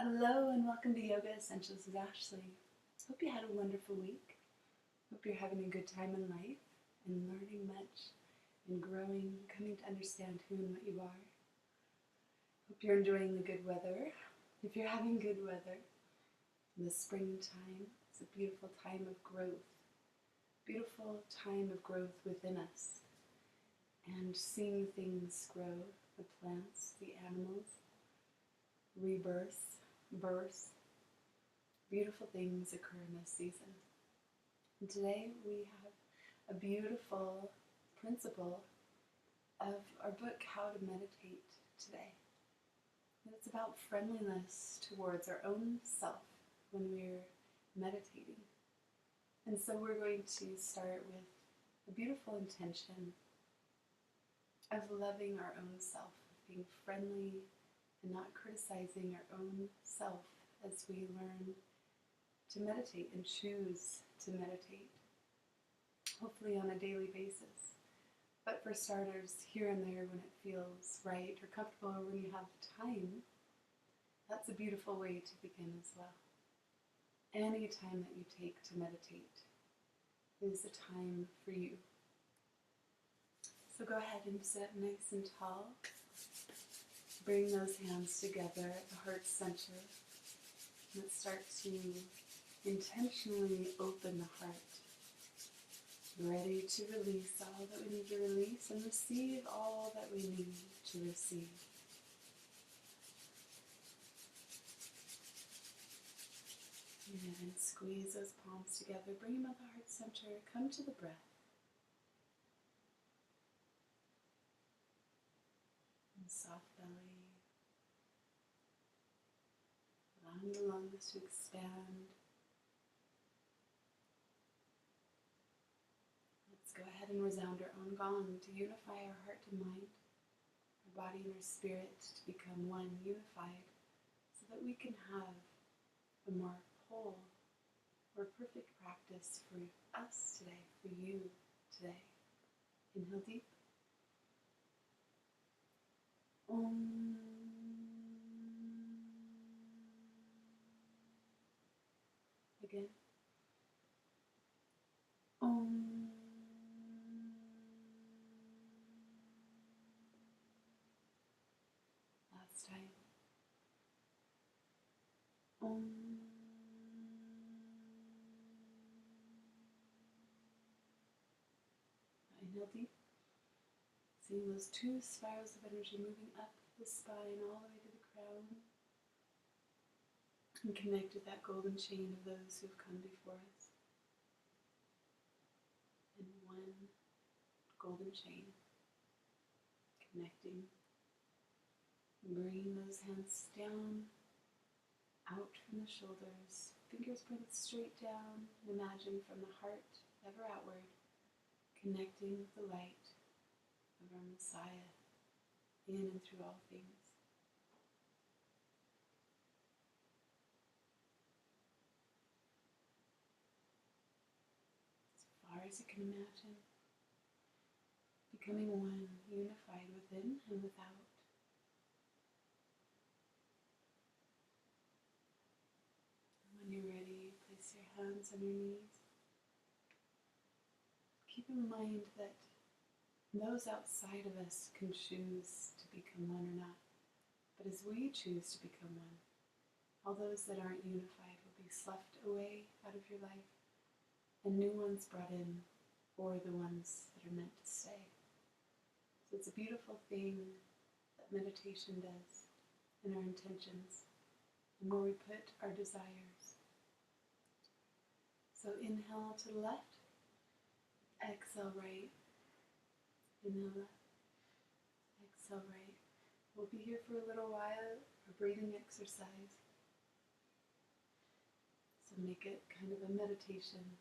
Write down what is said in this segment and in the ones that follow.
Hello and welcome to Yoga Essentials with Ashley. Hope you had a wonderful week. Hope you're having a good time in life and learning much and growing, coming to understand who and what you are. Hope you're enjoying the good weather. If you're having good weather, in the springtime, it's a beautiful time of growth. Beautiful time of growth within us and seeing things grow, the plants, the animals, rebirth, birth. Beautiful things occur in this season. And today we have a beautiful principle of our book, How to Meditate Today. And it's about friendliness towards our own self when we're meditating. And so we're going to start with a beautiful intention of loving our own self, being friendly and not criticizing our own self as we learn to meditate and choose to meditate, hopefully on a daily basis. But for starters, here and there when it feels right or comfortable or when you have time, that's a beautiful way to begin as well. Any time that you take to meditate is a time for you. So go ahead and sit nice and tall. Bring those hands together at the heart center. Let's start to intentionally open the heart. Ready to release all that we need to release and receive all that we need to receive. And squeeze those palms together. Bring them at the heart center. Come to the breath. And soft belly. Allowing the lungs to expand. Let's go ahead and resound our own gong to unify our heart and mind, our body and our spirit to become one, unified, so that we can have a more whole or perfect practice for us today, for you today. Inhale deep. Om. Again. Om. Last time. Om. Inhale deep. Seeing those two spirals of energy moving up the spine all the way to the crown. And connect with that golden chain of those who have come before us. And one golden chain. Connecting. Bringing those hands down, out from the shoulders. Fingers pointed straight down. Imagine from the heart, ever outward. Connecting with the light of our Messiah in and through all things. As far as you can imagine, becoming one, unified within and without. And when you're ready, place your hands on your knees. Keep in mind that those outside of us can choose to become one or not. But as we choose to become one, all those that aren't unified will be sloughed away out of your life and new ones brought in, or the ones that are meant to stay. So it's a beautiful thing that meditation does in our intentions and where we put our desires. So inhale to the left, exhale right. Inhale left, exhale right. We'll be here for a little while, a breathing exercise. So make it kind of a meditation.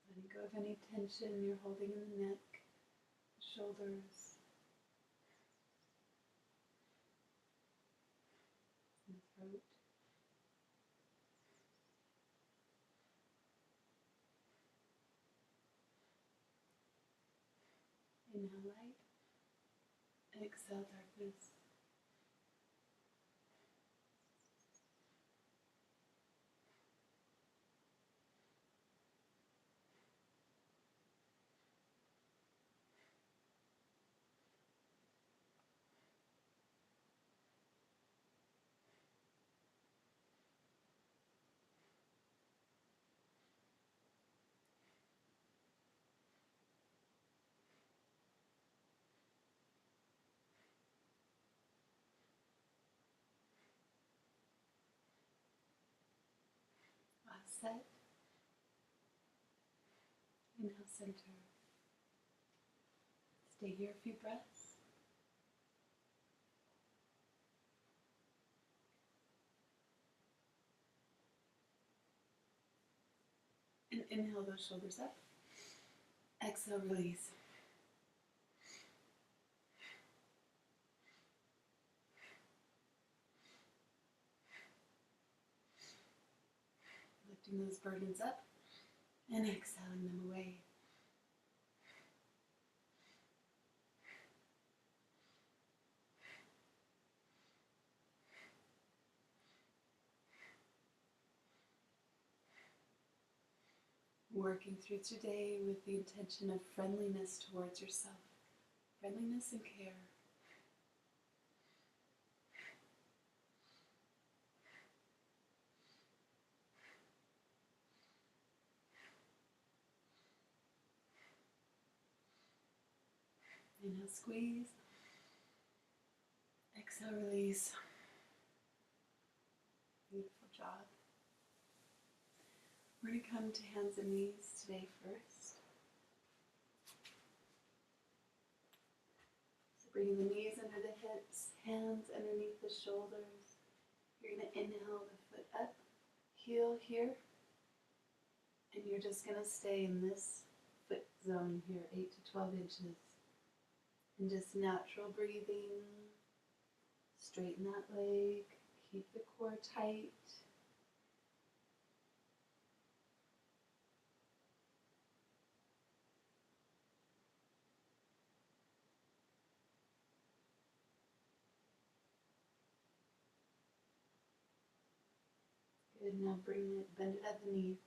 Letting go of any tension you're holding in the neck, shoulders, and throat. Inhale light. Exhale darkness. Last set. Inhale center. Stay here a few breaths. And inhale those shoulders up. Exhale, release. Lifting those burdens up and exhaling them away. Working through today with the intention of friendliness towards yourself. Friendliness and care. Inhale, squeeze. Exhale, release. Beautiful job. We're going to come to hands and knees today first. So bringing the knees under the hips, hands underneath the shoulders. You're going to inhale the foot up, heel here, and you're just going to stay in this foot zone here, 8 to 12 inches. And just natural breathing. Straighten that leg, keep the core tight. Good, now bend it at the knee.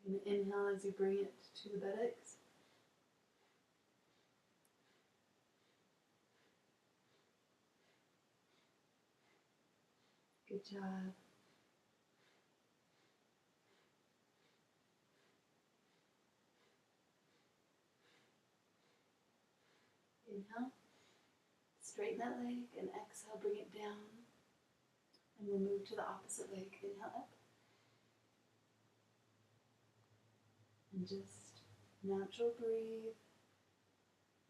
And inhale as you bring it to the buttocks. Good job. Inhale, straighten that leg, and exhale, bring it down. And we'll move to the opposite leg. Inhale up. And just natural breathe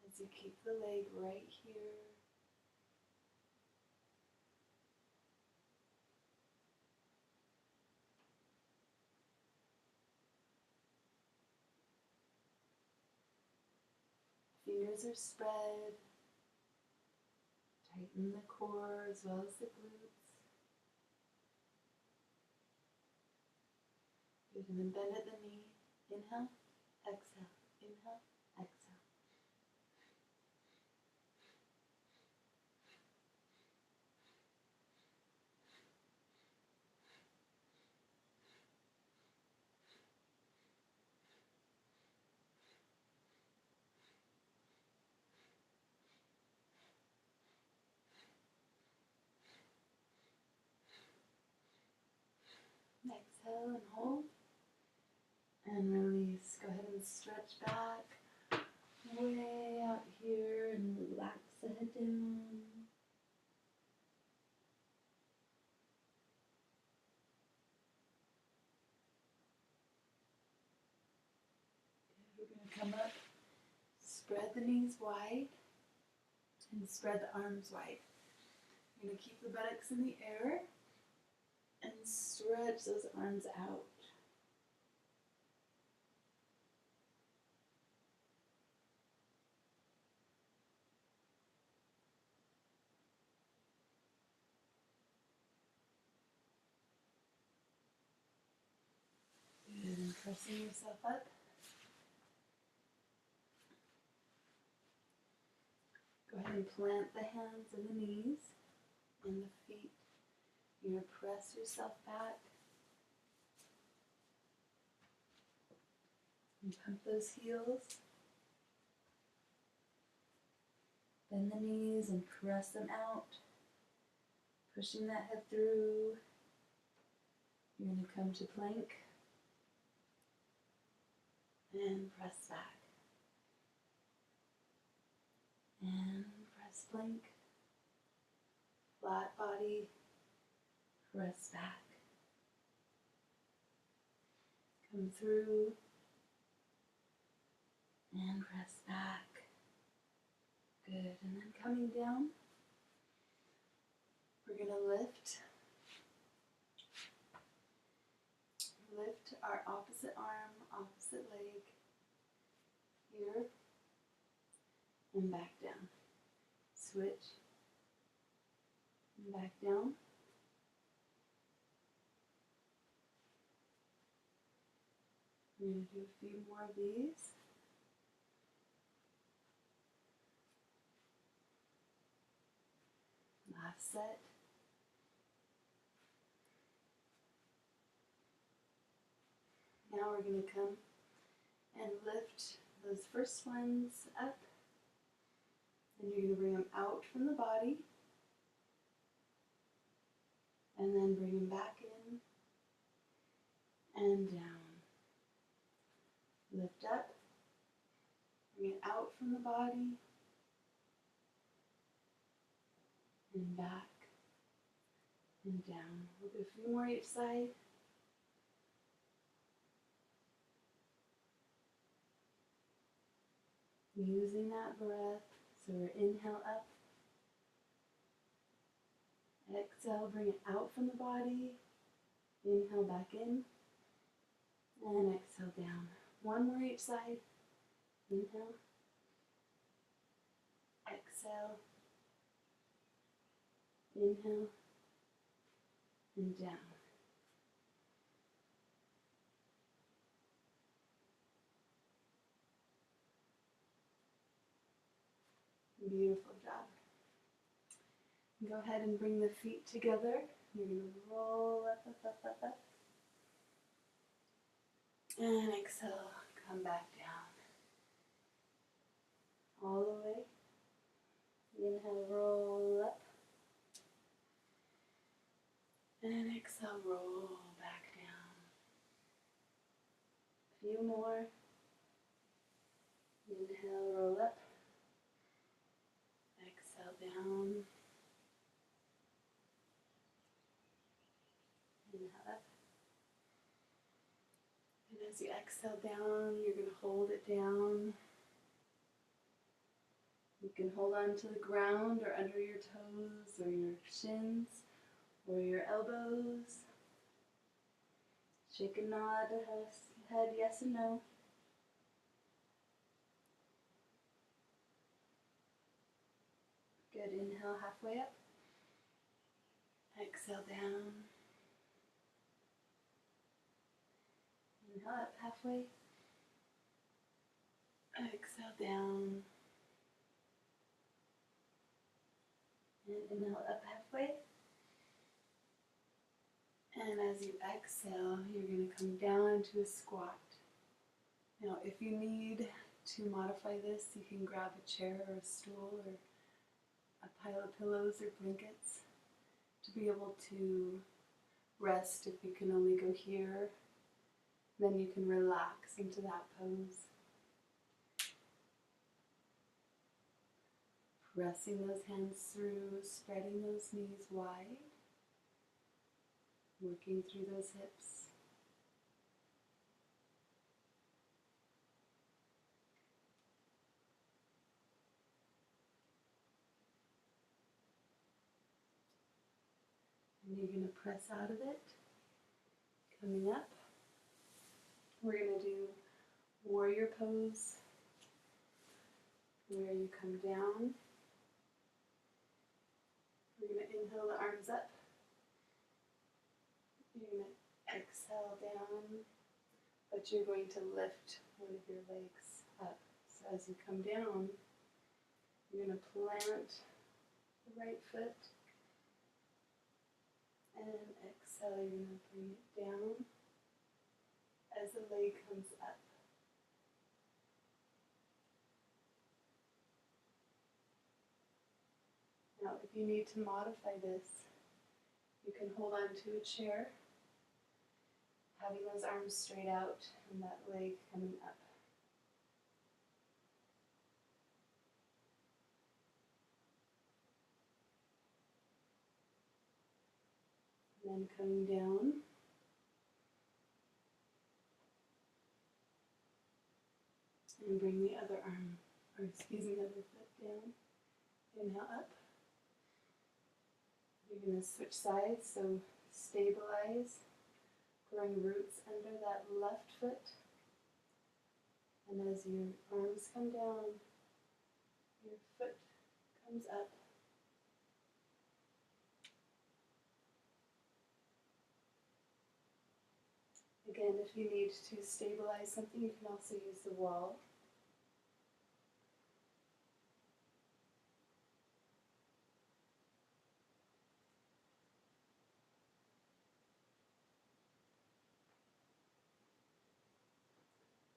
as you keep the leg right here. Fingers are spread. Tighten the core as well as the glutes. Good, and then bend at the knee. Inhale, exhale, inhale, exhale. Exhale and hold. And release. Go ahead and stretch back. Way out here and relax the head down. We're going to come up, spread the knees wide, and spread the arms wide. You're going to keep the buttocks in the air and stretch those arms out. Good, and pressing yourself up. can plant the hands and the knees and the feet. You're going to press yourself back. And pump those heels. Bend the knees and press them out. Pushing that head through. You're going to come to plank. And press back. And press plank. Flat body. Press back. Come through. And press back. Good. And then coming down, we're going to lift our opposite arm, opposite leg, here, and back down. Switch, and back down. We're going to do a few more of these. Last set. Now we're going to come and lift those first ones up. And you're going to bring them out from the body. And then bring them back in and down. Lift up. Bring it out from the body. And back and down. We'll do a few more each side. Using that breath. So we're inhale up. Exhale, bring it out from the body. Inhale back in. And exhale down. One more each side. Inhale. Exhale. Inhale. And down. Beautiful job. Go ahead and bring the feet together. You're going to roll up, up, up, up, up. And exhale, come back down. All the way. Inhale, roll up. And exhale, roll back down. A few more. Inhale, roll up. Exhale, down. Inhale up. And as you exhale down, you're going to hold it down. You can hold on to the ground or under your toes or your shins or your elbows. Shake and nod head, yes and no. Good. Inhale halfway up. Exhale down. Inhale up halfway. Exhale down. And inhale up halfway. And as you exhale, you're going to come down into a squat. Now, if you need to modify this, you can grab a chair or a stool or a pile of pillows or blankets to be able to rest. If you can only go here, then you can relax into that pose. Pressing those hands through, spreading those knees wide, working through those hips. And you're going to press out of it. Coming up, we're going to do warrior pose, where you come down. We're going to inhale the arms up. You're going to exhale down, but you're going to lift one of your legs up. So as you come down, You're going to plant the right foot, and exhale, you're going to bring it down as the leg comes up. Now, if you need to modify this, you can hold on to a chair, having those arms straight out and that leg coming up. And then coming down. And bring the other arm, or excuse me, the other foot down. Inhale up. You're going to switch sides, so stabilize, growing roots under that left foot. And as your arms come down, your foot comes up. Again, if you need to stabilize something, you can also use the wall.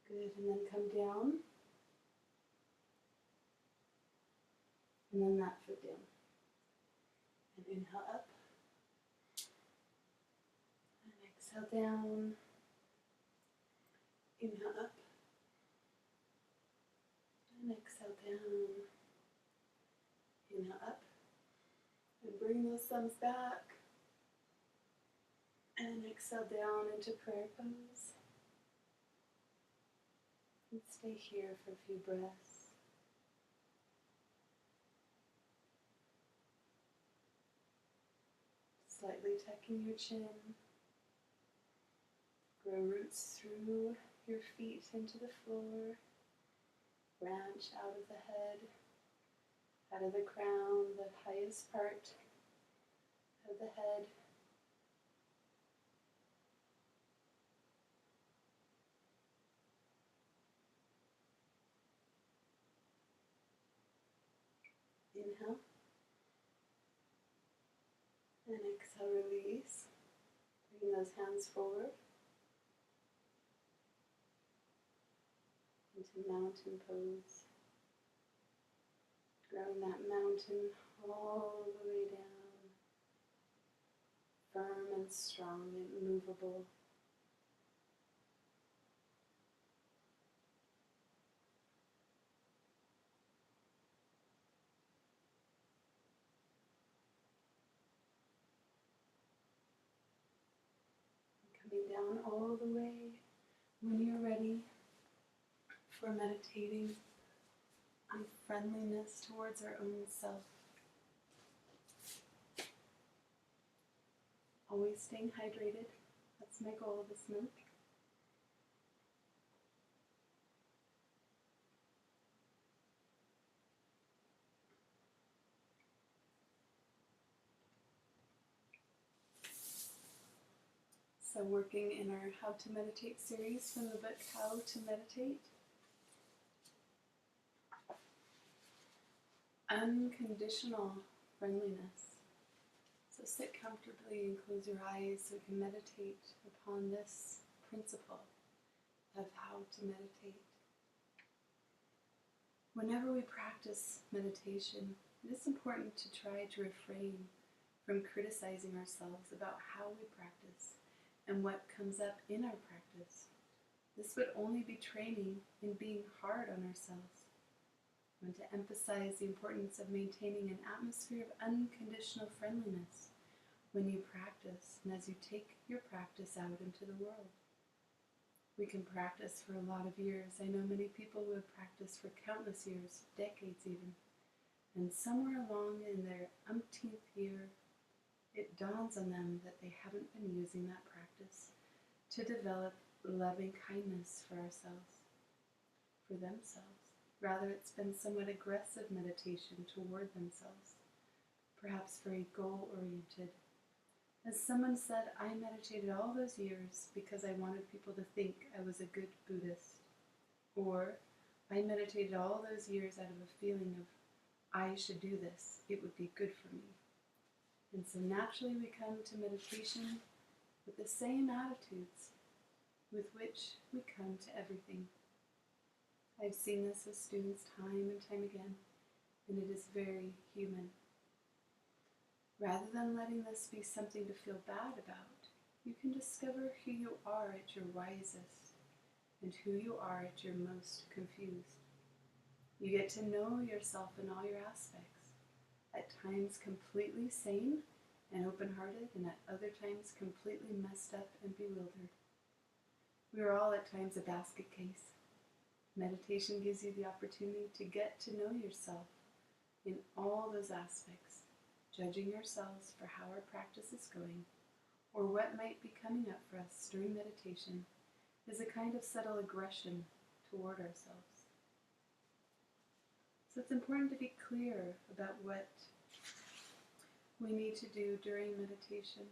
Good, and then come down. And then that foot down. And inhale up. And exhale down. Inhale up. And exhale down. Inhale up. And bring those thumbs back. And exhale down into prayer pose. And stay here for a few breaths. Slightly tucking your chin. Grow roots through your feet into the floor. Branch out of the head, out of the crown, the highest part of the head. Inhale. And exhale, release. Bring those hands forward into mountain pose. Growing that mountain all the way down. Firm and strong and immovable. Coming down all the way when you're ready for meditating on friendliness towards our own self. Always staying hydrated. That's my goal this month. So working in our How to Meditate series from the book How to Meditate. Unconditional friendliness. So sit comfortably and close your eyes so you can meditate upon this principle of how to meditate. Whenever we practice meditation, it is important to try to refrain from criticizing ourselves about how we practice and what comes up in our practice. This would only be training in being hard on ourselves. I want to emphasize the importance of maintaining an atmosphere of unconditional friendliness when you practice and as you take your practice out into the world. We can practice for a lot of years. I know many people who have practiced for countless years, decades even, and somewhere along in their umpteenth year, it dawns on them that they haven't been using that practice to develop loving kindness for ourselves, for themselves. Rather, it's been somewhat aggressive meditation toward themselves, perhaps very goal-oriented. As someone said, I meditated all those years because I wanted people to think I was a good Buddhist. Or, I meditated all those years out of a feeling of I should do this. It would be good for me. And so naturally we come to meditation with the same attitudes with which we come to everything. I've seen this with students time and time again, and it is very human. Rather than letting this be something to feel bad about, you can discover who you are at your wisest and who you are at your most confused. You get to know yourself in all your aspects, at times completely sane and open-hearted, and at other times completely messed up and bewildered. We are all at times a basket case. Meditation gives you the opportunity to get to know yourself in all those aspects, judging ourselves for how our practice is going, or what might be coming up for us during meditation is a kind of subtle aggression toward ourselves. So it's important to be clear about what we need to do during meditation.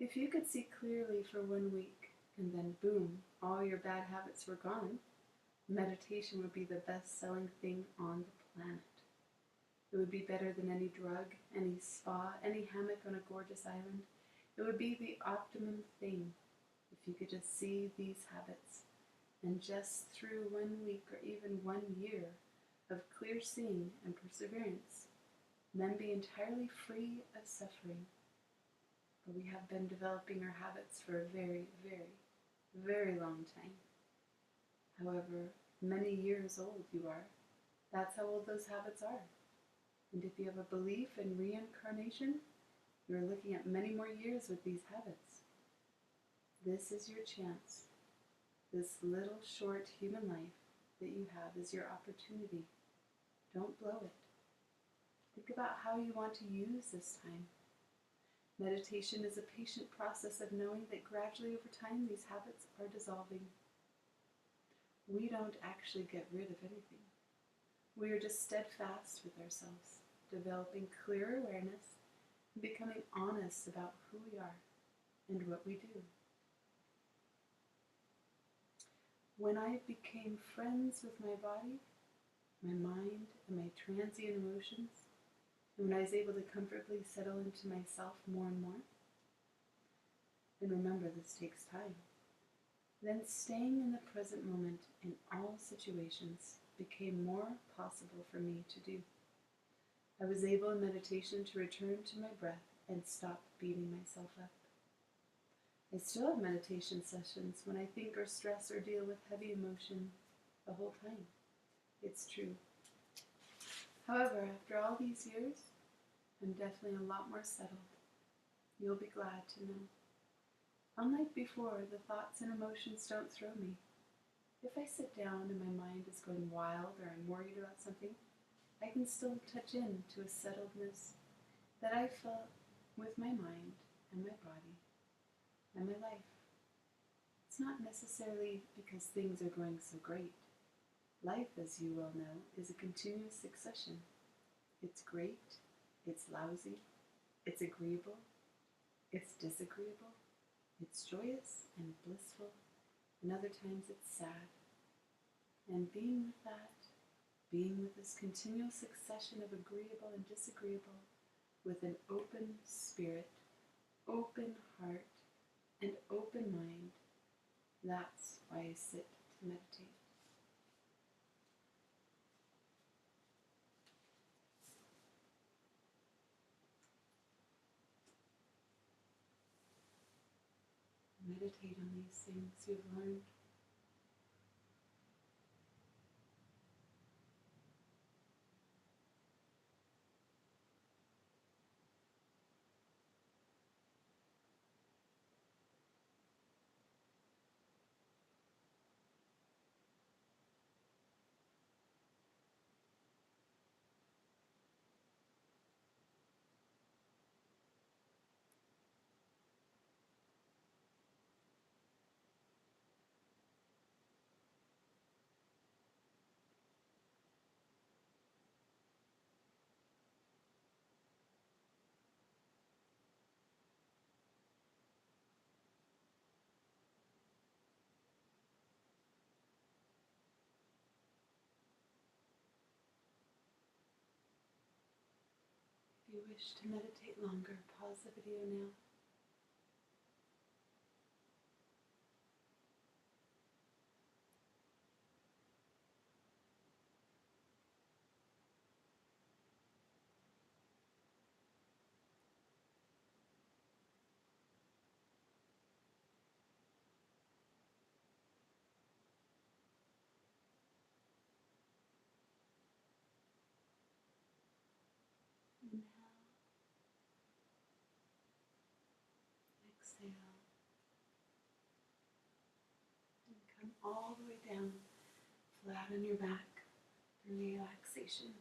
If you could see clearly for 1 week and then boom, all your bad habits were gone, meditation would be the best-selling thing on the planet. It would be better than any drug, any spa, any hammock on a gorgeous island. It would be the optimum thing if you could just see these habits, and just through 1 week or even 1 year of clear seeing and perseverance, then be entirely free of suffering. But we have been developing our habits for a very, very, very long time. However many years old you are, that's how old those habits are. And if you have a belief in reincarnation, you're looking at many more years with these habits. This is your chance. This little short human life that you have is your opportunity. Don't blow it. Think about how you want to use this time. Meditation is a patient process of knowing that gradually over time these habits are dissolving. We don't actually get rid of anything. We are just steadfast with ourselves, developing clear awareness and becoming honest about who we are and what we do. When I became friends with my body, my mind, and my transient emotions, and when I was able to comfortably settle into myself more and more, and remember this takes time, then staying in the present moment in all situations became more possible for me to do. I was able in meditation to return to my breath and stop beating myself up. I still have meditation sessions when I think or stress or deal with heavy emotion the whole time. It's true. However, after all these years, I'm definitely a lot more settled. You'll be glad to know. Unlike before, the thoughts and emotions don't throw me. If I sit down and my mind is going wild or I'm worried about something, I can still touch in to a settledness that I felt with my mind and my body and my life. It's not necessarily because things are going so great. Life, as you well know, is a continuous succession. It's great, it's lousy, it's agreeable, it's disagreeable, it's joyous and blissful, and other times it's sad. And being with that, being with this continual succession of agreeable and disagreeable, with an open spirit, open heart, and open mind, that's why I sit to meditate. Meditate on these things you've learned. you wish to meditate longer, pause the video now. Inhale, exhale, and come all the way down, flat on your back for relaxation.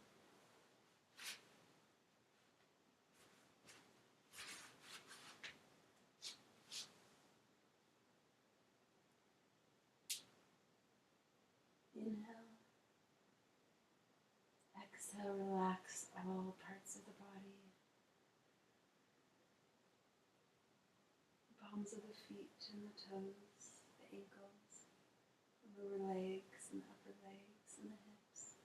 Inhale, exhale, relax all parts of the body. Palms of the feet and the toes, the ankles, the lower legs and the upper legs and the hips,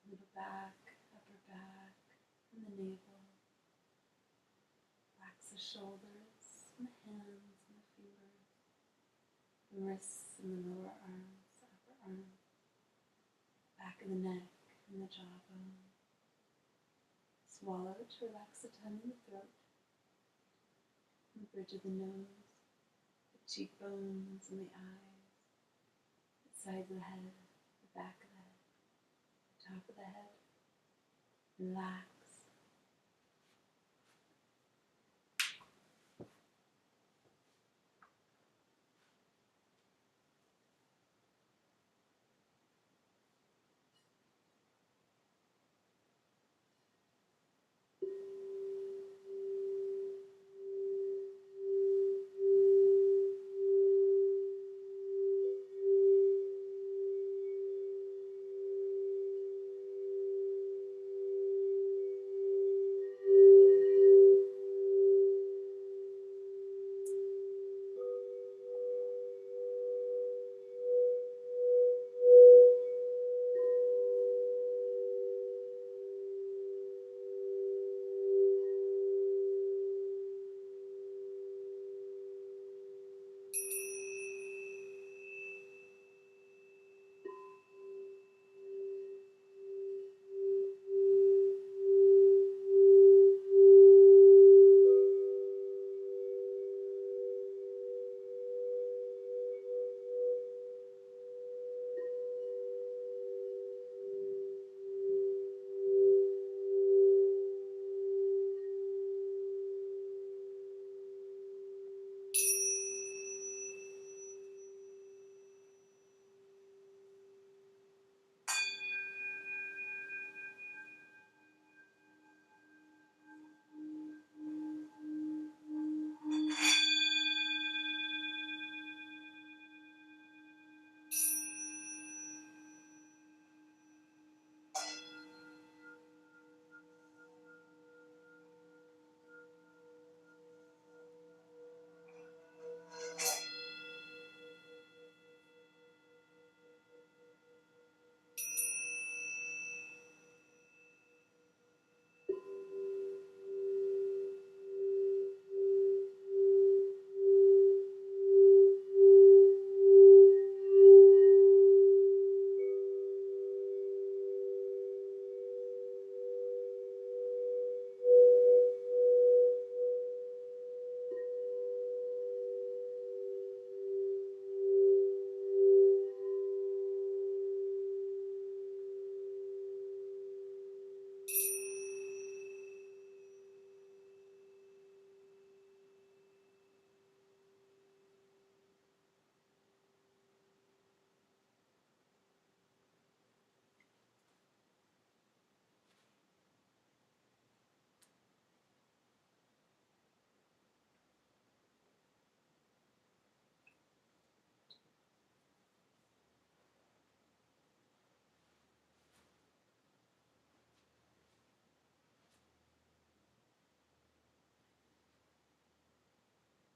middle back, upper back, and the navel. Relax the shoulders and the hands and the fingers, the wrists and the lower arms, the upper arm, back of the neck and the jawbone. Swallow to relax the tongue and the throat, the bridge of the nose, the cheekbones and the eyes, the sides of the head, the back of the head, the top of the head. Relax.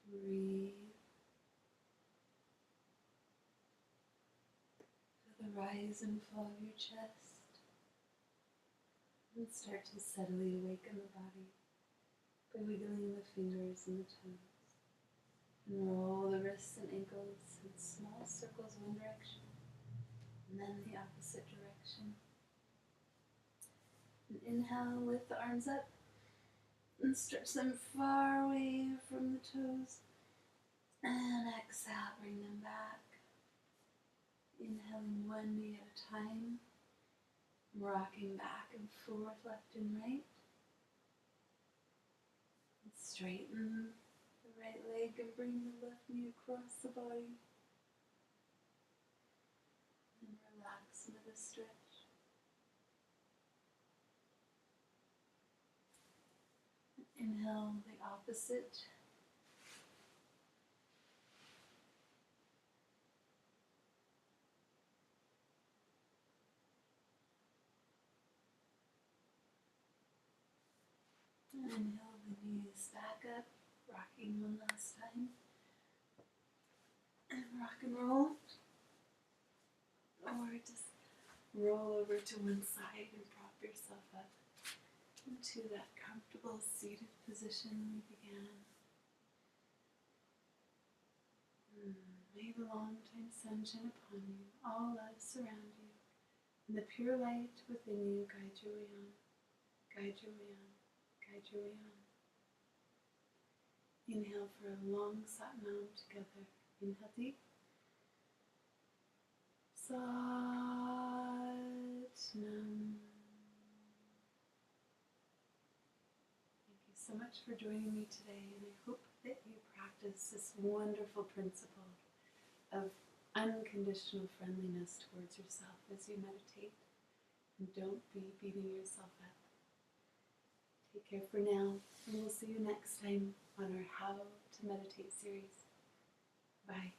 Breathe. Feel the rise and fall of your chest, And start to steadily awaken the body by wiggling the fingers and the toes. And roll the wrists and ankles in small circles one direction, and then the opposite direction. And inhale, lift the arms up, and stretch them far away from the toes. And exhale, bring them back. Inhaling one knee at a time, rocking back and forth, left and right. And straighten the right leg and bring the left knee across the body. And relax into the stretch. Inhale the opposite. And inhale the knees back up, rocking one last time. And rock and roll. Or just roll over to one side and prop yourself up into that comfortable seated position we began. May the long-time sun shine upon you, all love surround you, and the pure light within you guide your way on, guide your way on, guide your way on. Inhale for a long Satnam together. Inhale deep. Satnam. Thank you so much for joining me today, and I hope that you practice this wonderful principle of unconditional friendliness towards yourself as you meditate. And don't be beating yourself up. Take care for now, and we'll see you next time on our How to Meditate series. Bye.